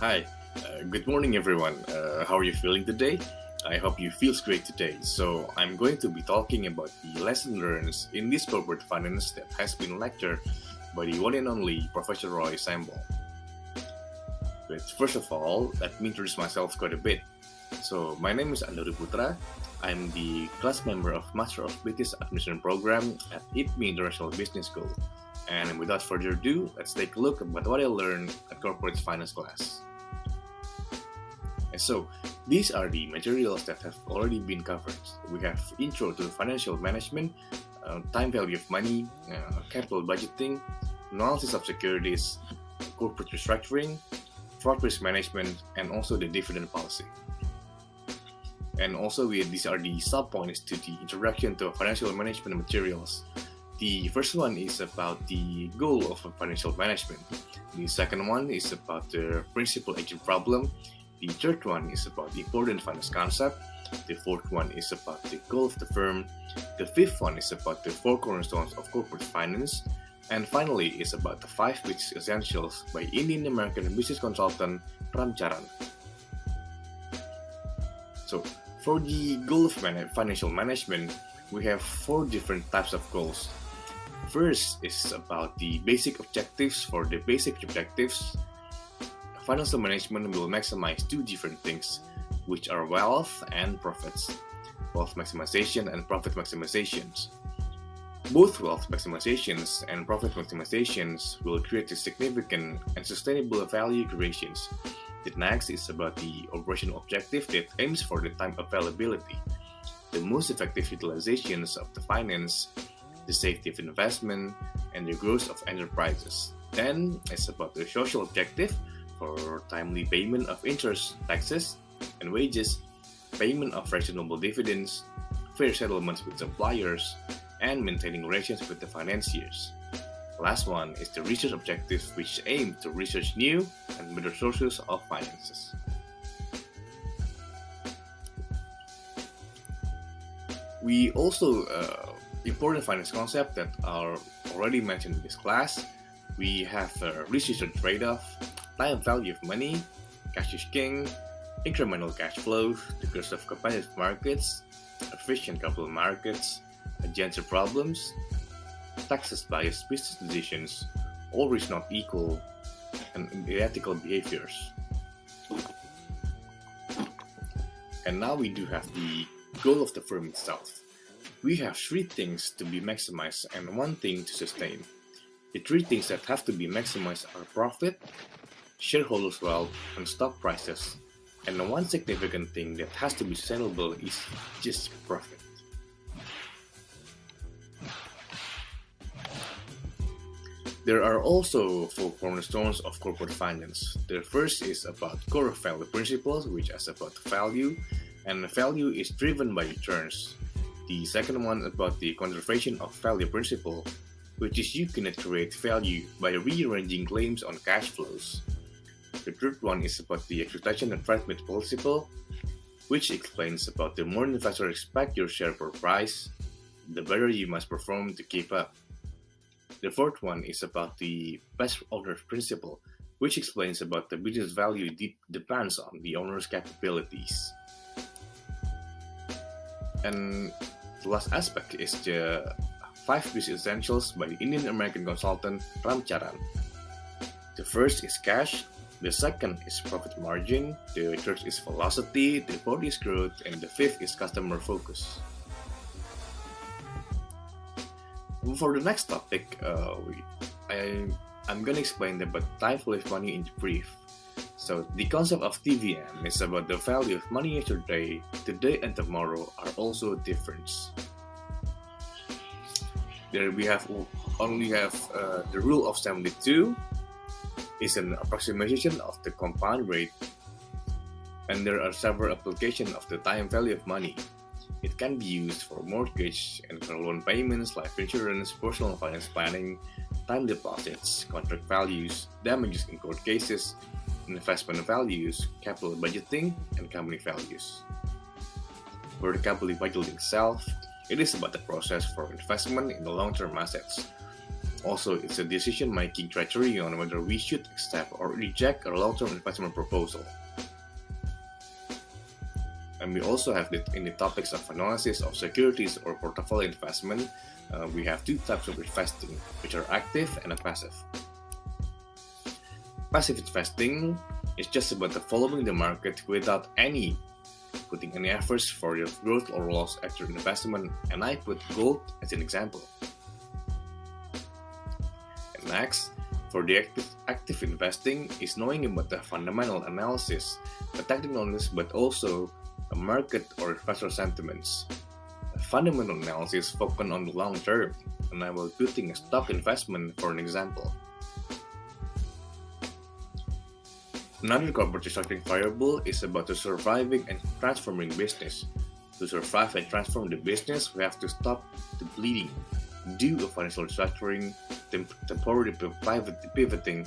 Hi, good morning, everyone. How are you feeling today? I hope you feels great today. So I'm going to be talking about the lesson learned in this corporate finance that has been lectured by the one and only Professor Roy Sembel. But first of all, let me introduce myself quite a bit. So my name is Andaru Putra. I'm the class member of Master of Business Administration program at IPMI International Business School. And without further ado, let's take a look at what I learned at corporate finance class. And so, these are the materials that have already been covered. We have intro to financial management, time value of money, capital budgeting, analysis of securities, corporate restructuring, fraud risk management, and also the dividend policy. And also, these are the sub-points to the introduction to financial management materials. The first one is about the goal of financial management. The second one is about the principal agent problem. The third one is about the important finance concept. The fourth one is about the goal of the firm. The fifth one is about the four cornerstones of corporate finance. And finally is about the 5 business essentials by Indian American business consultant Ram Charan. So, for the goal of financial management, we have 4 different types of goals. First is about the basic objectives. For the basic objectives, financial management will maximize 2 different things, which are wealth and profits. Wealth maximization and profit maximizations. Both wealth maximizations and profit maximizations will create a significant and sustainable value creations. The next is about the operational objective that aims for the time availability, the most effective utilizations of the finance, the safety of investment, and the growth of enterprises. Then it's about the social objective for timely payment of interest, taxes, and wages, payment of reasonable dividends, fair settlements with suppliers, and maintaining relations with the financiers. Last one is the research objective, which aim to research new and better sources of finances. We also important finance concepts that are already mentioned in this class. We have research and trade-off, time value of money, cash is king, incremental cash flow, the cost of competitive markets, efficient capital markets, agenda problems, taxes biased business decisions, all risk not equal, and unethical behaviors. And now we do have the goal of the firm itself. We have 3 things to be maximized and 1 thing to sustain. The 3 things that have to be maximized are profit, shareholders' wealth, and stock prices. And the 1 significant thing that has to be sustainable is just profit. There are also 4 cornerstones of corporate finance. The first is about core value principles, which is about value, and value is driven by returns. The second one about the conservation of value principle, which is you cannot create value by rearranging claims on cash flows. The third one is about the expectation and threat principle, which explains about the more investors expect your share per price, the better you must perform to keep up. The fourth one is about the best owner's principle, which explains about the business value depends on the owner's capabilities. And the last aspect is the 5 business essentials by the Indian American consultant Ram Charan. The first is cash, the second is profit margin, the third is velocity, the fourth is growth, and the fifth is customer focus. For the next topic, I'm gonna explain about time value of money in brief. So the concept of TVM is about the value of money yesterday, today, and tomorrow are also different. There we only have the rule of 72 is an approximation of the compound rate, and there are several applications of the time value of money. It can be used for mortgage and car loan payments, life insurance, personal finance planning, time deposits, contract values, damages in court cases, investment values, capital budgeting, and company values. For the capital budgeting itself, it is about the process for investment in the long-term assets. Also, it's a decision-making criteria on whether we should accept or reject a long-term investment proposal. And we also have in the topics of analysis of securities or portfolio investment, we have two types of investing, which are active and passive. Passive investing is just about following the market without putting any efforts for your growth or loss at your investment, and I put gold as an example. And next, for the active investing is knowing about the fundamental analysis, the technical knowledge, but also market or investor sentiments. A fundamental analysis focus on the long term, and I will putting a stock investment for an example. Another corporate restructuring variable is about the surviving and transforming business. To survive and transform the business, we have to stop the bleeding, do a financial restructuring, temporary pivoting,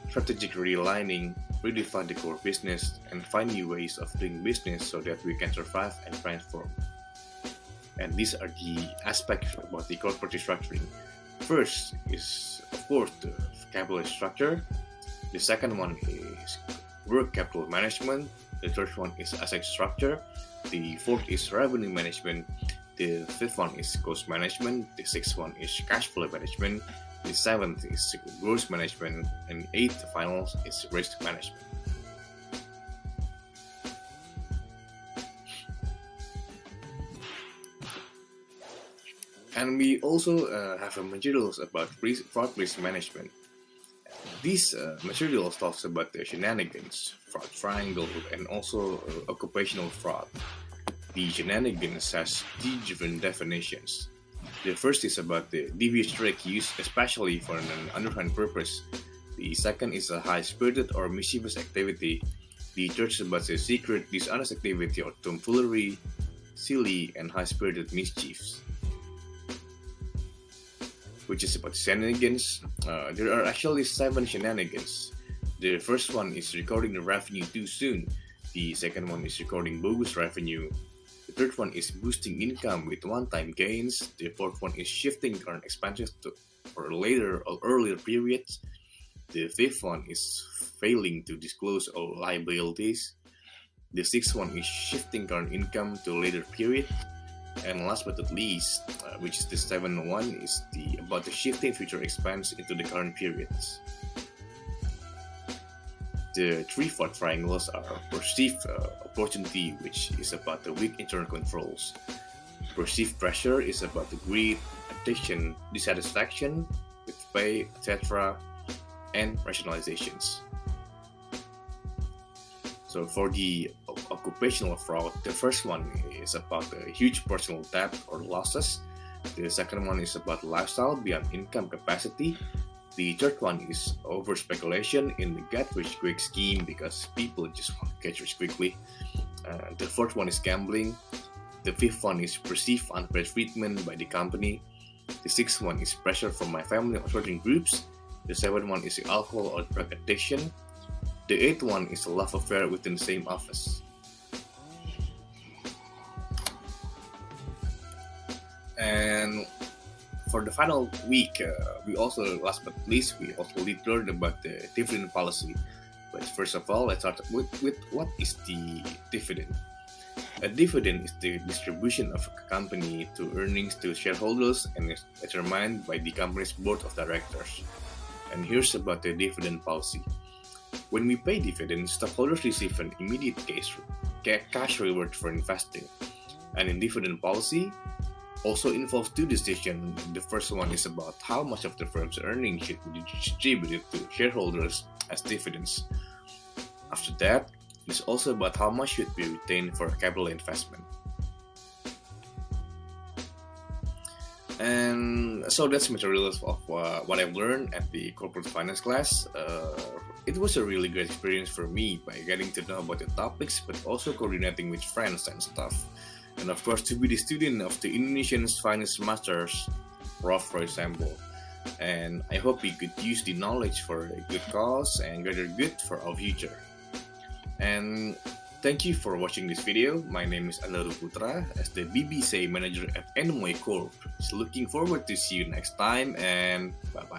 strategic realigning, redefine the core business, and find new ways of doing business so that we can survive and transform. And these are the aspects about the corporate restructuring. First is, of course, the capital structure. The second one is work capital management. The third one is asset structure. The fourth is revenue management. The fifth one is cost management. The sixth one is cash flow management. The seventh is growth management. And eighth, the final, is risk management. And we also have materials about fraud risk management. These materials talks about the shenanigans, fraud triangle, and also occupational fraud. The shenanigans has three different definitions. The first is about the devious trick used especially for an underhand purpose. The second is a high-spirited or mischievous activity. The third is about the secret, dishonest activity or tomfoolery, silly, and high-spirited mischiefs. Which is about shenanigans. There are actually 7 shenanigans. The first one is recording the revenue too soon. The second one is recording bogus revenue. The third one is boosting income with one-time gains. The fourth one is shifting current expenses for later or earlier periods. The fifth one is failing to disclose all liabilities. The sixth one is shifting current income to a later period. And last but not least, which is the seventh one, is about the shifting future expense into the current periods. The three fraud triangles are perceived opportunity, which is about the weak internal controls. Perceived pressure is about the greed, addiction, dissatisfaction with pay, etc., and rationalizations. So for the occupational fraud, the first one is about the huge personal debt or losses. The second one is about lifestyle beyond income capacity. The third one is over speculation in the get rich quick scheme because people just want to get rich quickly. The fourth one is gambling. The fifth one is perceived unfair treatment by the company. The sixth one is pressure from my family or certain groups. The seventh one is alcohol or drug addiction. The eighth one is a love affair within the same office. And for the final week, last but not least, we also learned about the dividend policy. But first of all, let's start with what is the dividend? A dividend is the distribution of a company to earnings to shareholders and is determined by the company's board of directors. And here's about the dividend policy. When we pay dividends, stockholders receive an immediate cash reward for investing. And in dividend policy, also involves two decisions. The first one is about how much of the firm's earnings should be distributed to shareholders as dividends. After that, it's also about how much should be retained for capital investment. And so that's materials of what I've learned at the corporate finance class. It was a really great experience for me by getting to know about the topics, but also coordinating with friends and stuff. And of course, to be the student of the Indonesian Finance Masters, Prof. Sembel. And I hope we could use the knowledge for a good cause and gather good for our future. And Thank you for watching this video. My name is Andaru Putra as the BBCA manager at ENMOY Corp. So looking forward to see you next time and bye bye.